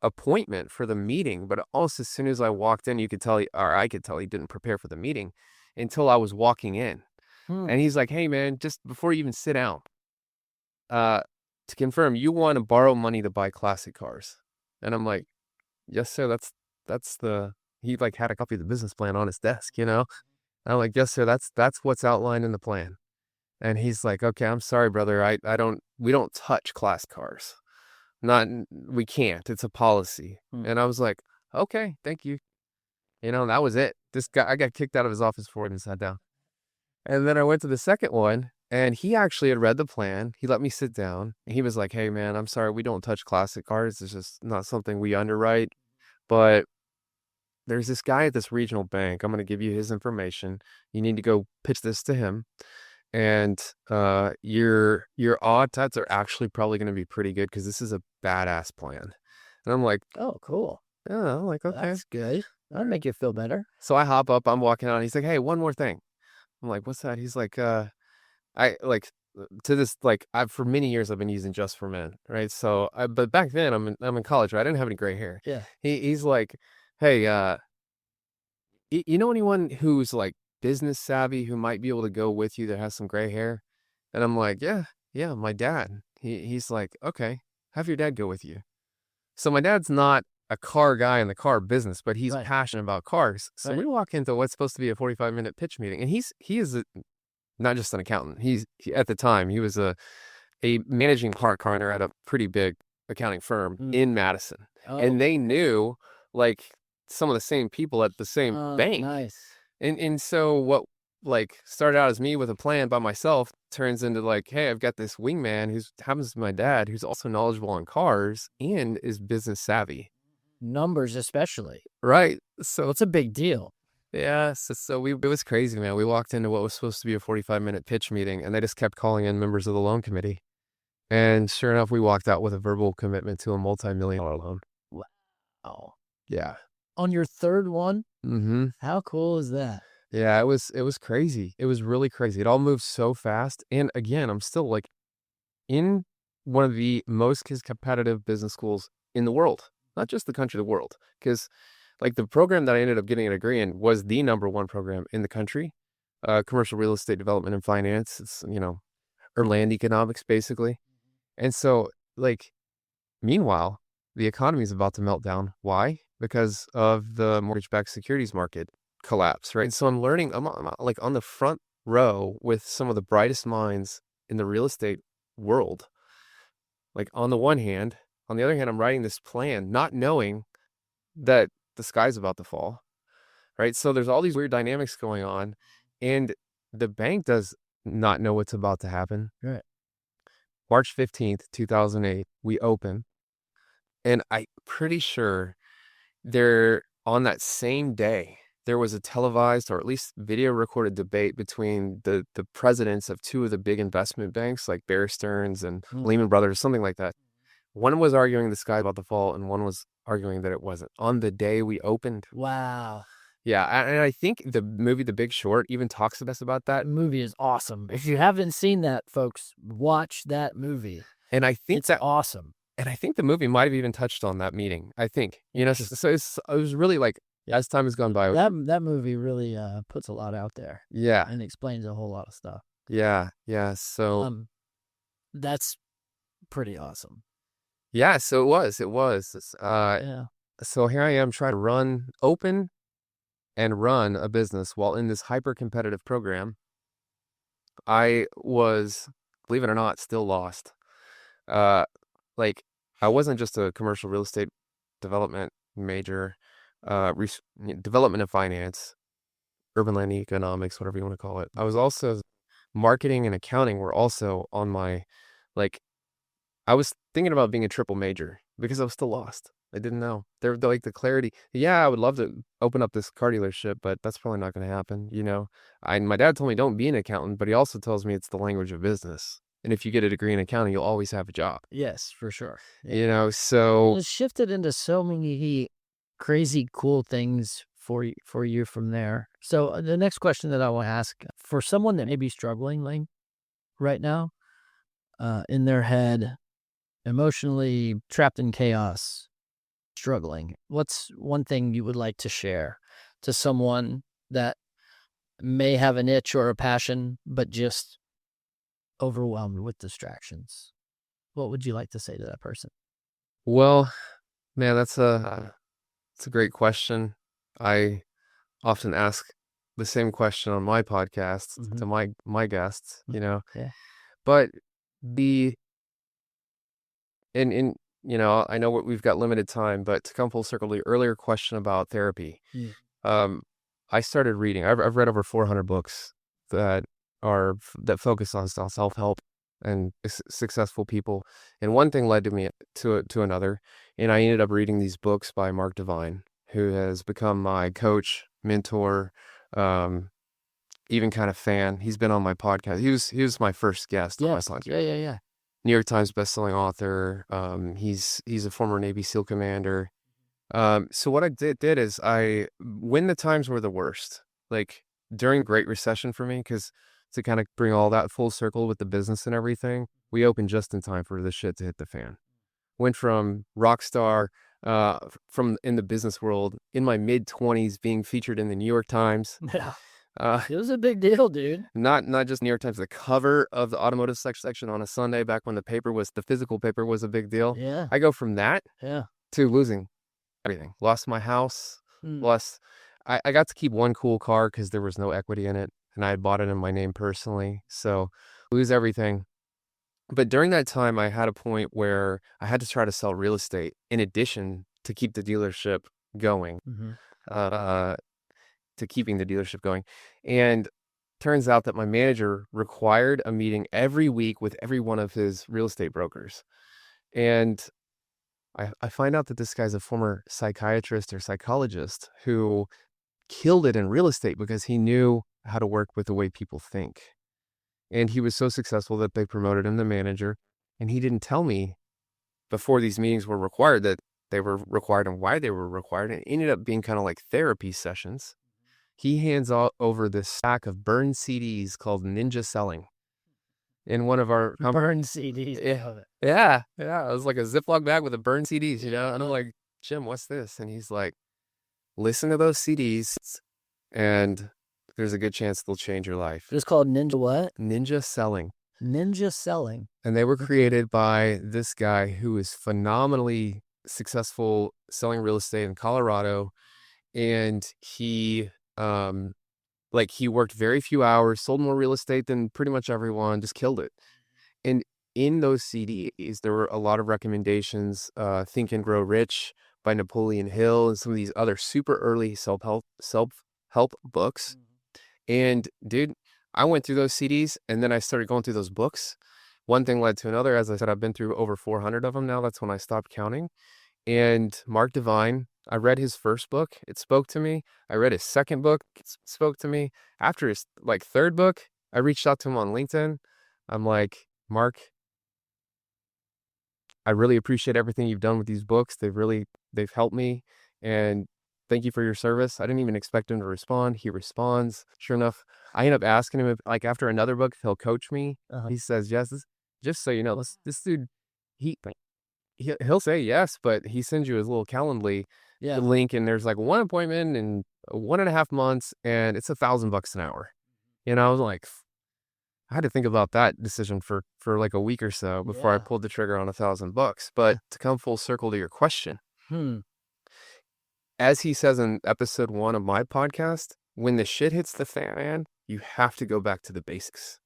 appointment for the meeting, but also as soon as I walked in, you could tell, or I could tell he didn't prepare for the meeting until I was walking in. And he's like, hey man, just before you even sit down, to confirm, you want to borrow money to buy classic cars. And I'm like, yes, sir. He like had a copy of the business plan on his desk, And I'm like, yes, sir. That's what's outlined in the plan. And he's like, okay, I'm sorry, brother. We don't touch class cars. We can't. It's a policy. And I was like, okay, thank you. That was it. I got kicked out of his office before I even sat down. And then I went to the second one, and he actually had read the plan. He let me sit down. And he was like, hey, man, I'm sorry. We don't touch classic cars. It's just not something we underwrite. But there's this guy at this regional bank. I'm going to give you his information. You need to go pitch this to him. And your odds are actually probably going to be pretty good because this is a badass plan. And I'm like, oh, cool. Yeah, I'm like, okay. That's good. That'll make you feel better. So I hop up, I'm walking out. He's like, hey, one more thing. I'm like, what's that? He's like, I like to this, like for many years I've been using Just for Men, right? So but back then I'm in college, right? I didn't have any gray hair. Yeah. He's like, hey, you know anyone who's like business savvy who might be able to go with you that has some gray hair? And I'm like, yeah, my dad. He's like, okay, have your dad go with you. So my dad's not a car guy in the car business, but he's passionate about cars. So we walk into what's supposed to be a 45-minute pitch meeting, and he is not just an accountant. At the time he was a managing partner at a pretty big accounting firm in Madison, and they knew like some of the same people at the same bank. Nice. And so what like started out as me with a plan by myself turns into like, hey, I've got this wingman who happens to be my dad, who's also knowledgeable on cars and is business savvy. Numbers especially. Right. So it's a big deal. Yeah. So it was crazy, man. We walked into what was supposed to be a 45-minute pitch meeting, and they just kept calling in members of the loan committee. And sure enough, we walked out with a verbal commitment to a multi-million-dollar loan. Wow. Yeah. On your third one? Mm-hmm. How cool is that? Yeah, it was crazy. It was really crazy. It all moved so fast. And again, I'm still like in one of the most competitive business schools in the world, not just the country, the world. Because like the program that I ended up getting a degree in was the #1 program in the country, commercial real estate development and finance. It's, or land economics basically. And so like, meanwhile, the economy is about to melt down. Why? Because of the mortgage-backed securities market collapse, right? And so I'm learning, I'm like on the front row with some of the brightest minds in the real estate world. Like on the one hand, on the other hand, I'm writing this plan, not knowing that the sky's about to fall, right? So there's all these weird dynamics going on, and the bank does not know what's about to happen. Right. March 15th, 2008, we open, and I'm pretty sure there on that same day, there was a televised or at least video recorded debate between the presidents of two of the big investment banks like Bear Stearns and Lehman Brothers, something like that. One was arguing the sky about to fall, and one was arguing that it wasn't. On the day we opened. Wow. Yeah, and I think the movie The Big Short even talks to us about that. That movie is awesome. If you haven't seen that, folks, watch that movie. And I think it's awesome. And I think the movie might have even touched on that meeting. I think, so it was really like, as time has gone by. That movie really puts a lot out there. Yeah. And explains a whole lot of stuff. Yeah. Yeah. So that's pretty awesome. Yeah. So it was. Yeah. So here I am trying to open and run a business while in this hyper competitive program. I was, believe it or not, still lost. Like I wasn't just a commercial real estate development major, development and finance, urban land economics, whatever you want to call it. I was also marketing and accounting were also on my, like, I was thinking about being a triple major because I was still lost. I didn't know. They're like the clarity. Yeah, I would love to open up this car dealership, but that's probably not going to happen. My dad told me don't be an accountant, but he also tells me it's the language of business. And if you get a degree in accounting, you'll always have a job. Yes, for sure. Yeah. So it's shifted into so many crazy cool things for you from there. So the next question that I want to ask, for someone that may be struggling right now, in their head, emotionally trapped in chaos, struggling, what's one thing you would like to share to someone that may have an itch or a passion, but just overwhelmed with distractions? What would you like to say to that person? Well, man, that's a great question. I often ask the same question on my podcast to my guests, Yeah. But I know we've got limited time, but to come full circle to your earlier question about therapy, I started reading. I've read over 400 books that focus on self-help and successful people, and one thing led to another, and I ended up reading these books by Mark Divine, who has become my coach, mentor, even kind of fan. He's been on my podcast. He was my first guest on my podcast. Yeah. New York Times bestselling author. He's a former Navy SEAL commander. So what I did is when the times were the worst, like during Great Recession for me, because to kind of bring all that full circle with the business and everything, we opened just in time for the shit to hit the fan. Went from rock star, from in the business world in my mid-20s, being featured in the New York Times. Yeah. It was a big deal, dude. Not just New York Times, the cover of the automotive section on a Sunday back when the physical paper was a big deal. Yeah. I go from that to losing everything. Lost my house. I got to keep one cool car because there was no equity in it, and I had bought it in my name personally. So lose everything. But during that time, I had a point where I had to try to sell real estate in addition to keep the dealership going. To keeping the dealership going. And turns out that my manager required a meeting every week with every one of his real estate brokers. And I find out that this guy's a former psychiatrist or psychologist who killed it in real estate because he knew how to work with the way people think. And he was so successful that they promoted him to manager. And he didn't tell me before these meetings were required that they were required and why they were required. And it ended up being kind of like therapy sessions. He hands over this stack of burned CDs called Ninja Selling. in one of our Burn CDs. yeah. It was like a Ziploc bag with a burned CDs, you know? And I'm like, Jim, what's this? And he's like, listen to those CDs and there's a good chance they'll change your life. It's called Ninja what? Ninja Selling. Ninja Selling. And they were created by this guy who is phenomenally successful selling real estate in Colorado. And he, he worked very few hours, sold more real estate than pretty much everyone, just killed it. And in those CDs, there were a lot of recommendations, Think and Grow Rich by Napoleon Hill and some of these other super early self-help books. And dude, I went through those CDs and then I started going through those books. One thing led to another. As I said, I've been through over 400 of them now. That's when I stopped counting. And Mark Divine, I read his first book. It spoke to me. I read his second book. It spoke to me. After his third book, I reached out to him on LinkedIn. I'm like, Mark, I really appreciate everything you've done with these books. They've helped me. And thank you for your service. I didn't even expect him to respond. He responds. Sure enough, I end up asking him if, after another book, he'll coach me. He says, yes, just so you know, this dude, he'll say yes, but he sends you his little Calendly link, and there's like one appointment in 1.5 months, and it's $1,000 an hour. And I was like, I had to think about that decision for like a week or so before I pulled the trigger on $1,000. But to come full circle to your question, as he says in episode 1 of my podcast, when the shit hits the fan, you have to go back to the basics.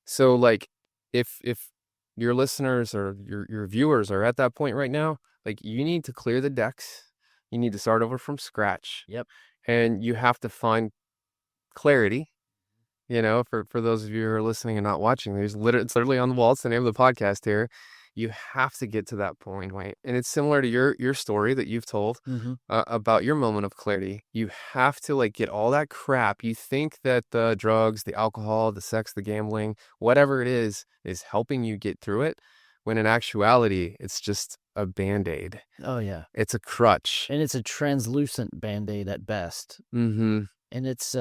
So like, if your listeners or your viewers are at that point right now, like, you need to clear the decks. You need to start over from scratch. Yep. And you have to find clarity. You know, for those of you who are listening and not watching, it's literally on the wall. It's the name of the podcast here. You have to get to that point, right? And it's similar to your story that you've told about your moment of clarity. You have to like get all that crap. You think that the drugs, the alcohol, the sex, the gambling, whatever it is helping you get through it, when in actuality, it's just a Band-Aid. Oh, yeah. It's a crutch. And it's a translucent Band-Aid at best. And it's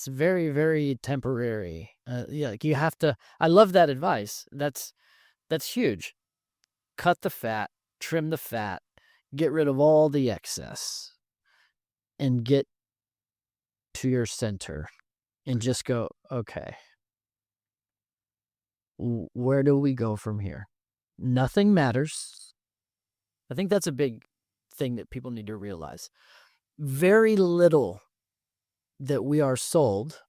very, very temporary. Like, you have to, I love that advice. That's huge. Cut the fat, trim the fat, get rid of all the excess, and get to your center and just go, okay, where do we go from here? Nothing matters. I think that's a big thing that people need to realize. Very little that we are sold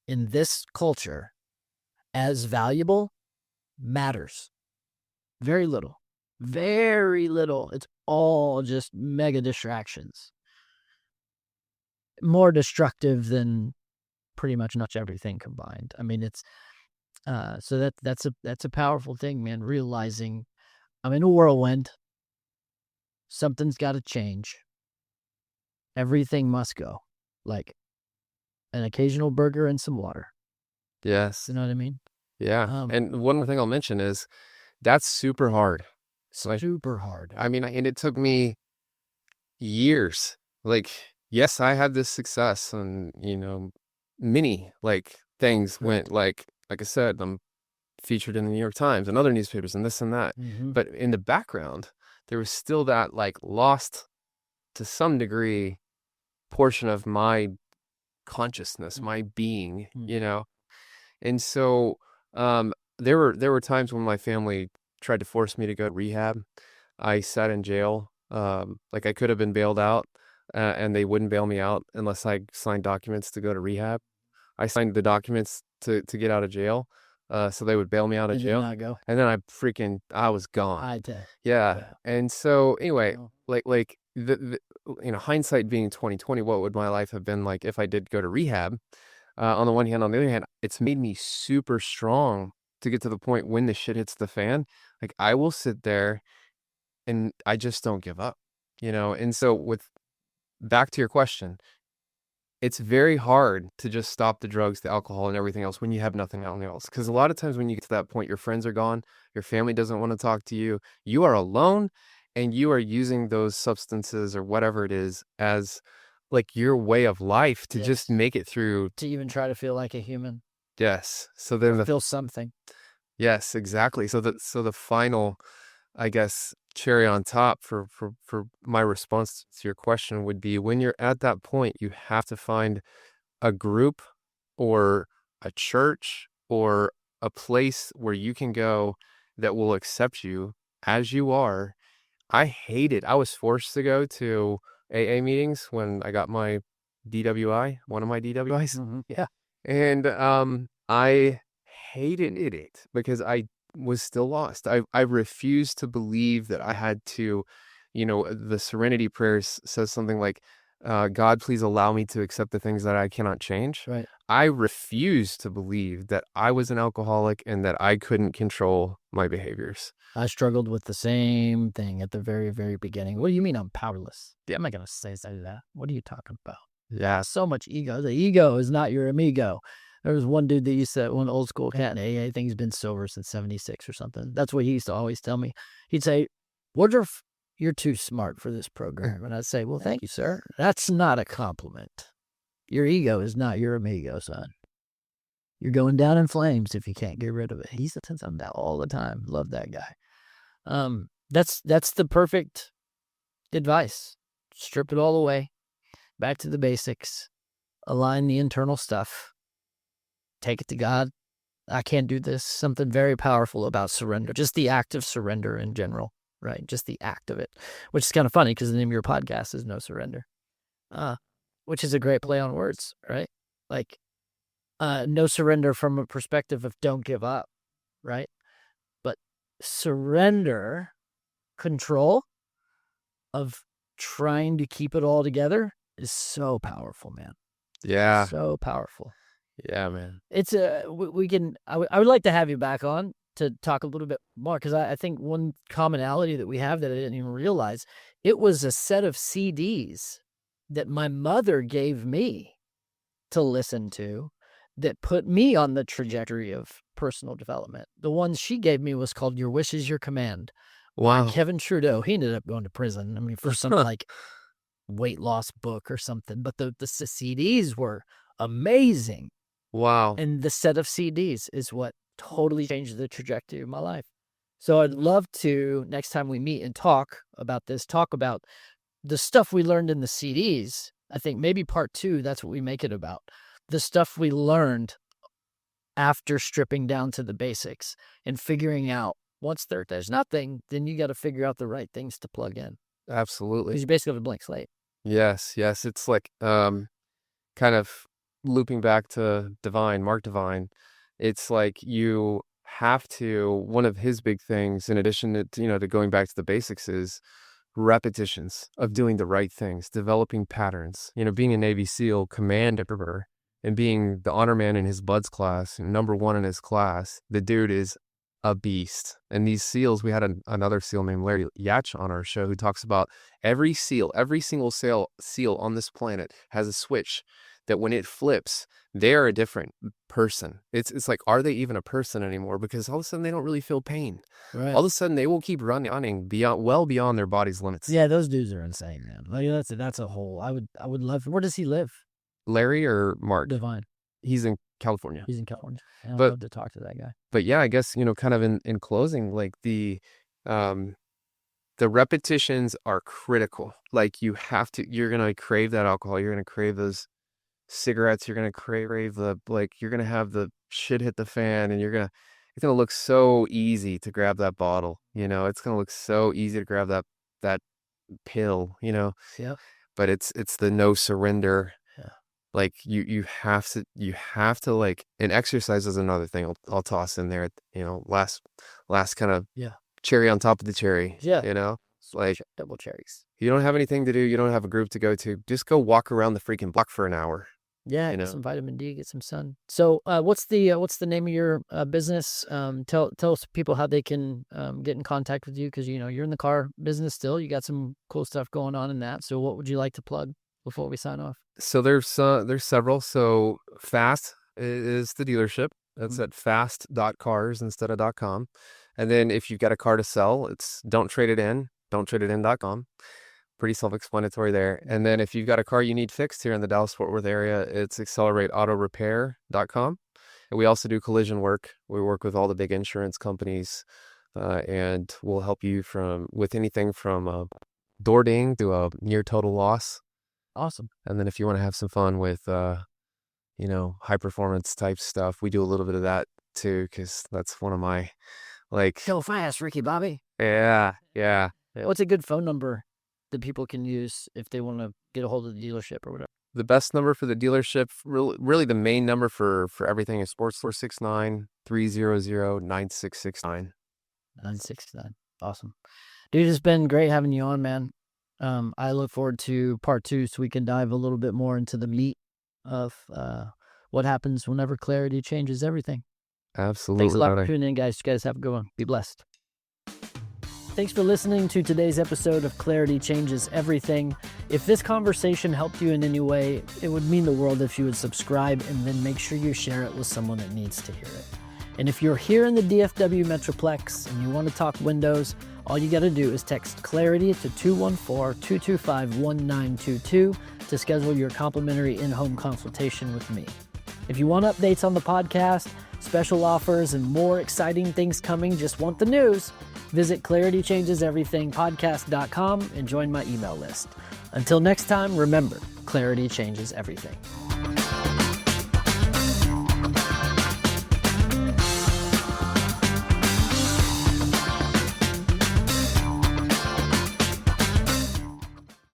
in this culture as valuable matters. Very little. Very little. It's all just mega distractions. More destructive than pretty much everything combined. I mean, it's so that's a powerful thing, man, realizing I'm in a whirlwind. Something's got to change. Everything must go. Like an occasional burger and some water. Yes. You know what I mean? Yeah. And one more thing I'll mention is that's super hard. Super hard. I mean, and it took me years. Like, yes, I had this success and, many things went like I said, I'm featured in the New York Times and other newspapers and this and that. But in the background, there was still that lost to some degree portion of my consciousness, my being, And so there were times when my family tried to force me to go to rehab. I sat in jail. I could have been bailed out, and they wouldn't bail me out unless I signed documents to go to rehab. I signed the documents to get out of jail, so they would bail me out of jail. Not go. And then I was gone. I did. Yeah. And so anyway, the hindsight being 2020, what would my life have been like if I did go to rehab? On the one hand, on the other hand, it's made me super strong to get to the point when the shit hits the fan. Like, I will sit there and I just don't give up, And so back to your question, it's very hard to just stop the drugs, the alcohol, and everything else when you have nothing else. Because a lot of times when you get to that point, your friends are gone, your family doesn't want to talk to you, you are alone, and you are using those substances or whatever it is as your way of life to just make it through. To even try to feel like a human. Yes. So then or the feel something. yes, exactly. So the final, I guess, cherry on top for my response to your question would be when you're at that point, you have to find a group or a church or a place where you can go that will accept you as you are. I was forced to go to AA meetings when I got my DWI, one of my DWIs. Yeah. And I hated it because I was still lost. I refused to believe that I had to, the Serenity Prayers says something like, God, please allow me to accept the things that I cannot change. Right. I refused to believe that I was an alcoholic and that I couldn't control my behaviors. I struggled with the same thing at the very, very beginning. What do you mean I'm powerless? I'm not going to say that. What are you talking about? Yeah. So much ego. The ego is not your amigo. There was one dude that used to, one old school cat in AA, I think he's been sober since 76 or something. That's what he used to always tell me. He'd say, Woodruff, you're too smart for this program. And I'd say, well, thank you, sir. That's not a compliment. Your ego is not your amigo, son. You're going down in flames if you can't get rid of it. He used to tell something that all the time. Love that guy. That's the perfect advice. Strip it all away. Back to the basics. Align the internal stuff. Take it to God. I can't do this. Something very powerful about surrender. Just the act of surrender in general, right? Just the act of it, which is kind of funny because the name of your podcast is No Surrender, which is a great play on words, right? Like, no surrender from a perspective of don't give up, right? But surrender, control of trying to keep it all together is so powerful, man. Yeah. So powerful. Yeah, man. It's we can. I would like to have you back on to talk a little bit more because I think one commonality that we have that I didn't even realize, it was a set of CDs that my mother gave me to listen to that put me on the trajectory of personal development. The one she gave me was called Your Wish is Your Command. Wow. Kevin Trudeau. He ended up going to prison. I mean, for some like weight loss book or something. But the CDs were amazing. Wow. And the set of CDs is what totally changed the trajectory of my life. So I'd love to, next time we meet and talk about this, talk about the stuff we learned in the CDs. I think maybe part 2, that's what we make it about. The stuff we learned after stripping down to the basics and figuring out once there's nothing, then you got to figure out the right things to plug in. Absolutely. Because you basically have a blank slate. Yes. It's like kind of looping back to Mark Divine. It's like you have to, one of his big things, in addition to going back to the basics, is repetitions of doing the right things, developing patterns. Being a Navy SEAL commander and being the honor man in his Buds class, number 1 in his class, the dude is a beast. And these SEALs, we had another SEAL named Larry Yatch on our show who talks about every single SEAL on this planet has a switch that when it flips, they're a different person. It's like, are they even a person anymore? Because all of a sudden they don't really feel pain. Right. All of a sudden they will keep running well beyond their body's limits. Yeah, those dudes are insane, man. Like that's a whole. I would love. Where does he live? Larry or Mark? Divine. He's in California. He's in California. I'd But- love to talk to that guy. But yeah, I guess, kind of in closing, like the repetitions are critical. Like you're going to crave that alcohol. You're going to crave those cigarettes. You're going to crave you're going to have the shit hit the fan and it's going to look so easy to grab that bottle. It's going to look so easy to grab that pill, Yeah. but it's the no surrender. Yeah. Like you have to like, and exercise is another thing I'll toss in there, last kind of cherry on top of the cherry. Yeah. It's like Double cherries. you don't have anything to do, you don't have a group to go to, just go walk around the freaking block for an hour. Yeah, get some vitamin D, get some sun. So, what's the name of your business? Tell us people how they can get in contact with you because you're in the car business still. You got some cool stuff going on in that. So, what would you like to plug before we sign off? So there's several. So Fast is the dealership. That's at fast.cars instead of .com. And then if you've got a car to sell, it's don't trade it in.com. Pretty self-explanatory there. And then if you've got a car you need fixed here in the Dallas-Fort Worth area, it's accelerateautorepair.com. We also do collision work. We work with all the big insurance companies, and we'll help you with anything from door ding to a near total loss. Awesome. And then if you want to have some fun with, high performance type stuff, we do a little bit of that too, because that's one of my, like, Go fast, Ricky Bobby. yeah. What's a good phone number that people can use if they want to get a hold of the dealership or whatever? The best number for the dealership, really the main number for everything is 469-300-9669. 969. Awesome. Dude, it's been great having you on, man. I look forward to part 2 so we can dive a little bit more into the meat of what happens whenever clarity changes everything. Absolutely. Thanks a lot for tuning in, guys. You guys have a good one. Be blessed. Thanks for listening to today's episode of Clarity Changes Everything. If this conversation helped you in any way, it would mean the world if you would subscribe and then make sure you share it with someone that needs to hear it. And if you're here in the DFW Metroplex and you want to talk windows, all you got to do is text Clarity to 214-225-1922 to schedule your complimentary in-home consultation with me. If you want updates on the podcast, special offers, and more exciting things coming, just want the news, visit claritychangeseverythingpodcast.com and join my email list. Until next time, remember, clarity changes everything.